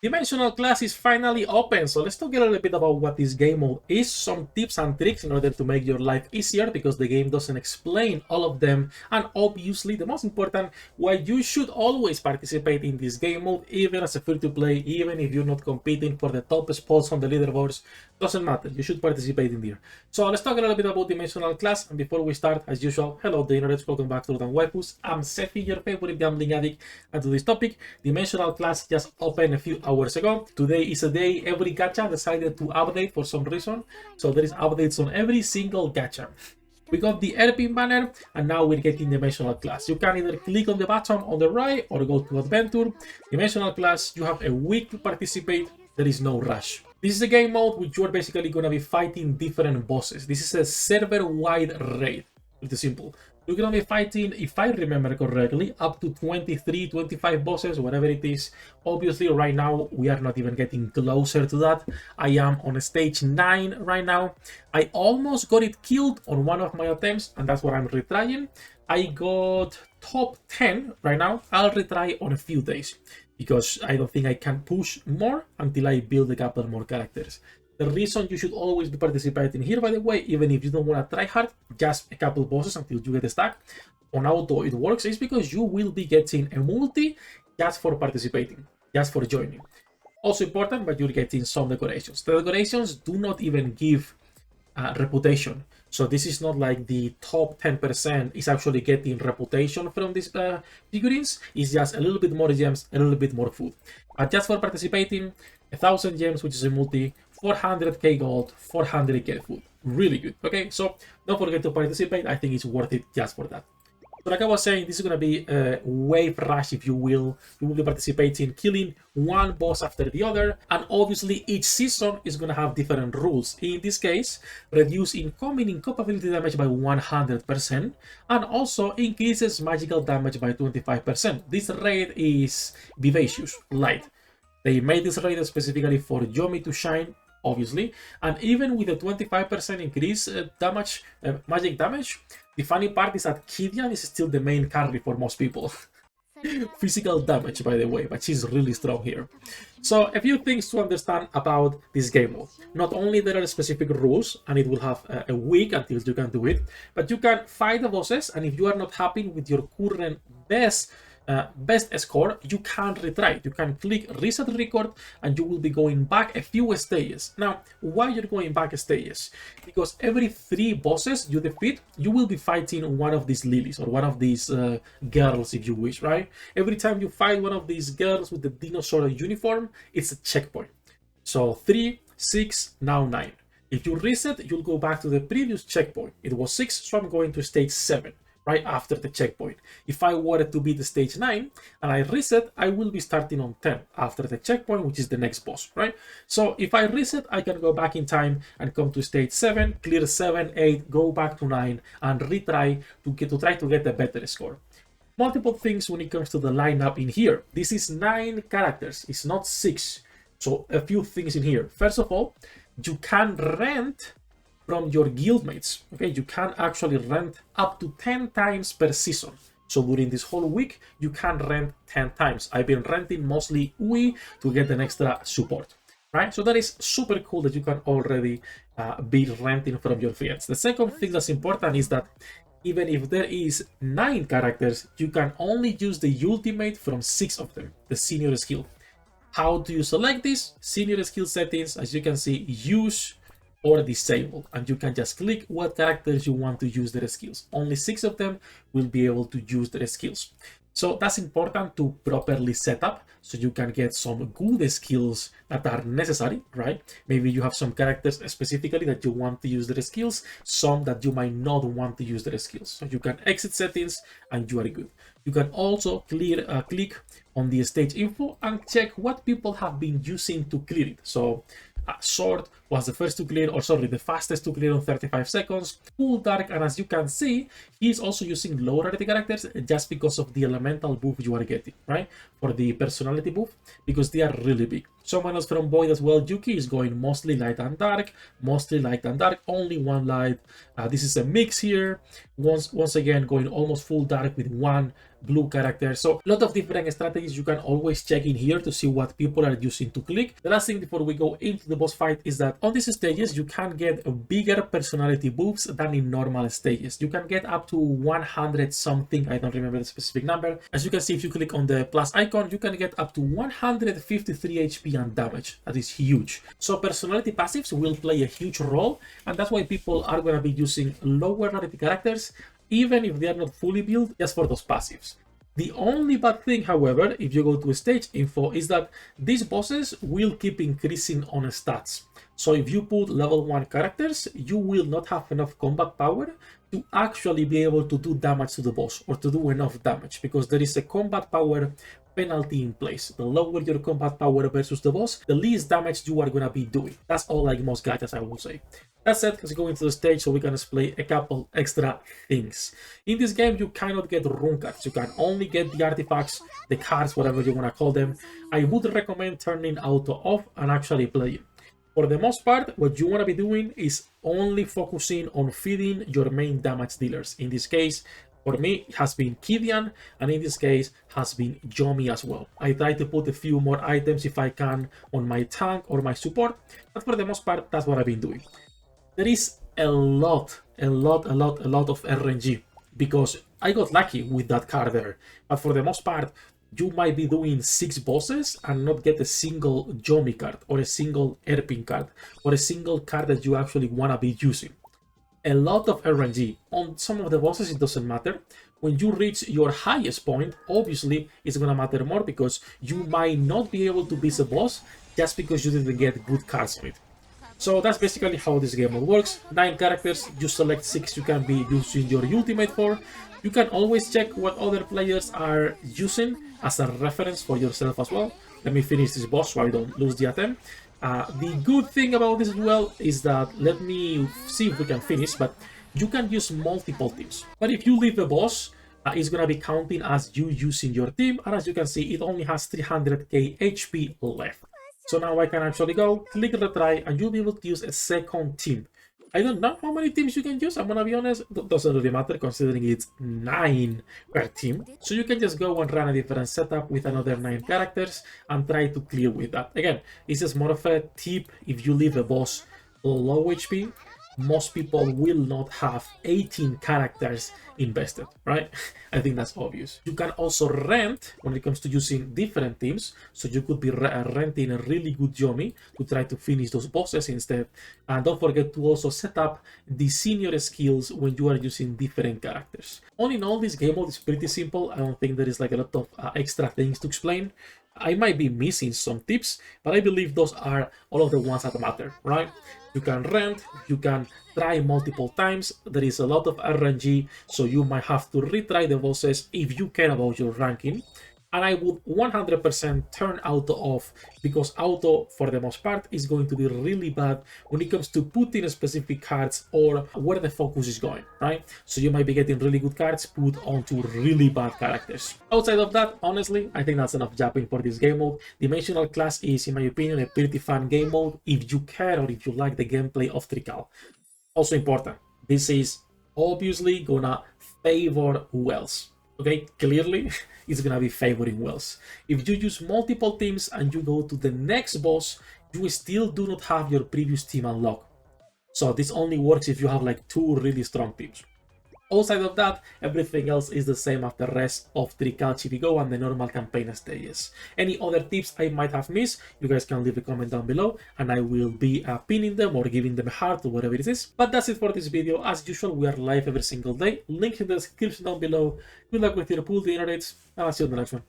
Dimensional class is finally open, so let's talk a little bit about what this game mode is, some tips and tricks in order to make your life easier, because the game doesn't explain all of them, and obviously the most important, why you should always participate in this game mode, even as a free-to-play, even if you're not competing for the top spots on the leaderboards, doesn't matter, you should participate in there. So let's talk a little bit about Dimensional class, and before we start, as usual, hello the internet, welcome back to Waifus. I'm Sefhi, your favorite gambling addict, and to this topic, Dimensional class just opened a few hours ago. Today is a day every gacha decided to update for some reason, so there is updates on every single gacha. We got the airpin banner, and now we're getting Dimensional class. You can either click on the button on the right or go to adventure. Dimensional class, you have a week to participate, there is no rush. This is a game mode which you're basically going to be fighting different bosses. This is a server-wide raid. Pretty simple. You're going to be fighting, if I remember correctly, up to 23, 25 bosses, whatever it is. Obviously, right now, we are not even getting closer to that. I am on stage 9 right now. I almost got it killed on one of my attempts, and that's what I'm retrying. I got top 10 right now. I'll retry on a few days, because I don't think I can push more until I build a couple more characters. The reason you should always be participating here, by the way, even if you don't want to try hard, just a couple bosses until you get a stack, on auto it works, is because you will be getting a multi just for participating, just for joining. Also important, but you're getting some decorations. The decorations do not even give reputation. So this is not like the top 10% is actually getting reputation from these figurines. It's just a little bit more gems, a little bit more food. But just for participating, 1,000 gems, which is a multi, 400k gold, 400k food. Really good. Okay, so don't forget to participate. I think it's worth it just for that. So like I was saying, this is going to be a wave rush, if you will. You will be participating, killing one boss after the other. And obviously, each season is going to have different rules. In this case, reduce incoming incapability damage by 100%. And also increases magical damage by 25%. This raid is Vivacious, light. They made this raid specifically for Yomi to shine, obviously. And even with a 25% increase damage, magic damage, the funny part is that Kidian is still the main carry for most people. Physical damage, by the way, but she's really strong here. So a few things to understand about this game mode. Not only there are specific rules, and it will have a week until you can do it, but you can fight the bosses, and if you are not happy with your current best score, you can retry. You can click reset record, and you will be going back a few stages. Now, why you're going back stages? Because every 3 bosses you defeat, you will be fighting one of these lilies, or one of these girls, if you wish, right? Every time you fight one of these girls with the dinosaur uniform, it's a checkpoint. So 3, 6, now 9. If you reset, you'll go back to the previous checkpoint. It was 6, so I'm going to stage 7. Right after the checkpoint. If I wanted to be the stage 9 and I reset, I will be starting on 10 after the checkpoint, which is the next boss, right? So if I reset, I can go back in time and come to stage 7, clear 7, 8, go back to 9, and retry to try to get a better score. Multiple things when it comes to the lineup in here. This is 9 characters, it's not 6. So a few things in here. First of all, you can rent from your guildmates. Okay, you can actually rent up to 10 times per season. So during this whole week, you can rent 10 times. I've been renting mostly UI to get an extra support, right? So that is super cool that you can already be renting from your friends. The second thing that's important is that even if there is 9 characters, you can only use the ultimate from 6 of them, the senior skill. How do you select this? Senior skill settings, as you can see, use or disable, and you can just click what characters you want to use their skills. Only 6 of them will be able to use their skills. So that's important to properly set up so you can get some good skills that are necessary, right? Maybe you have some characters specifically that you want to use their skills, some that you might not want to use their skills. So you can exit settings and you are good. You can also click on the stage info and check what people have been using to clear it. So Sword was the first to clear, or sorry, the fastest to clear on 35 seconds. Full Dark, and as you can see, he's also using low rarity characters just because of the elemental buff you are getting, right? For the personality buff, because they are really big. Someone else from Void as well, Yuki, is going mostly light and dark, only one light. This is a mix here. Once again, going almost full dark with one blue character. So a lot of different strategies you can always check in here to see what people are using to click. The last thing before we go into the boss fight is that on these stages you can get bigger personality buffs than in normal stages. You can get up to 100 something, I don't remember the specific number. As you can see, if you click on the plus icon, you can get up to 153 HP and damage. That is huge. So personality passives will play a huge role, and that's why people are going to be using lower rarity characters even if they are not fully built, just for those passives. The only bad thing, however, if you go to stage info, is that these bosses will keep increasing on stats. So if you put level 1 characters, you will not have enough combat power to actually be able to do damage to the boss, or to do enough damage, because there is a combat power penalty in place. The lower your combat power versus the boss, the least damage you are gonna be doing. That's all, like most gachas, I will say. That said, let's go into the stage so we can display a couple extra things. In this game, you cannot get rune cards. You can only get the artifacts, the cards, whatever you want to call them. I would recommend turning auto off and actually playing. For the most part, what you want to be doing is only focusing on feeding your main damage dealers. In this case, for me, it has been Kidian, and in this case, has been Yomi as well. I try to put a few more items if I can on my tank or my support, but for the most part, that's what I've been doing. There is a lot of RNG, because I got lucky with that card there. But for the most part, you might be doing 6 bosses and not get a single Yomi card, or a single Erpin card, or a single card that you actually want to be using. A lot of RNG. On some of the bosses, it doesn't matter. When you reach your highest point, obviously, it's going to matter more, because you might not be able to beat the boss just because you didn't get good cards on it. So that's basically how this game all works. 9 characters, you select 6 you can be using your ultimate for. You can always check what other players are using as a reference for yourself as well. Let me finish this boss so I don't lose the attempt. The good thing about this as well is that, let me see if we can finish, but you can use multiple teams. But if you leave the boss, it's going to be counting as you using your team, and as you can see, it only has 300k HP left. So now I can actually go, click retry, and you'll be able to use a second team. I don't know how many teams you can use, I'm gonna be honest, it doesn't really matter considering it's 9 per team. So you can just go and run a different setup with another 9 characters and try to clear with that. Again, this is more of a tip. If you leave a boss low HP, most people will not have 18 characters invested, right? I think that's obvious. You can also rent when it comes to using different teams. So you could be renting a really good Yomi to try to finish those bosses instead. And don't forget to also set up the senior skills when you are using different characters. All in all, this game mode is pretty simple. I don't think there is like a lot of extra things to explain. I might be missing some tips, but I believe those are all of the ones that matter, right? You can rent, you can try multiple times, there is a lot of RNG, so you might have to retry the bosses if you care about your ranking. And I would 100% turn auto off, because auto, for the most part, is going to be really bad when it comes to putting specific cards or where the focus is going, right? So you might be getting really good cards put onto really bad characters. Outside of that, honestly, I think that's enough japping for this game mode. Dimensional Clash is, in my opinion, a pretty fun game mode if you care or if you like the gameplay of Trickcal. Also important, this is obviously gonna favor Wells. Okay, clearly it's gonna be favoring Wells. If you use multiple teams and you go to the next boss, you still do not have your previous team unlocked. So this only works if you have like 2 really strong teams. Outside of that, everything else is the same as the rest of Trickcal, Chibi Go, and the normal campaign stages. Any other tips I might have missed, you guys can leave a comment down below, and I will be pinning them or giving them a heart or whatever it is. But that's it for this video. As usual, we are live every single day. Link in the description down below. Good luck with your pool, the internet, and I'll see you in the next one.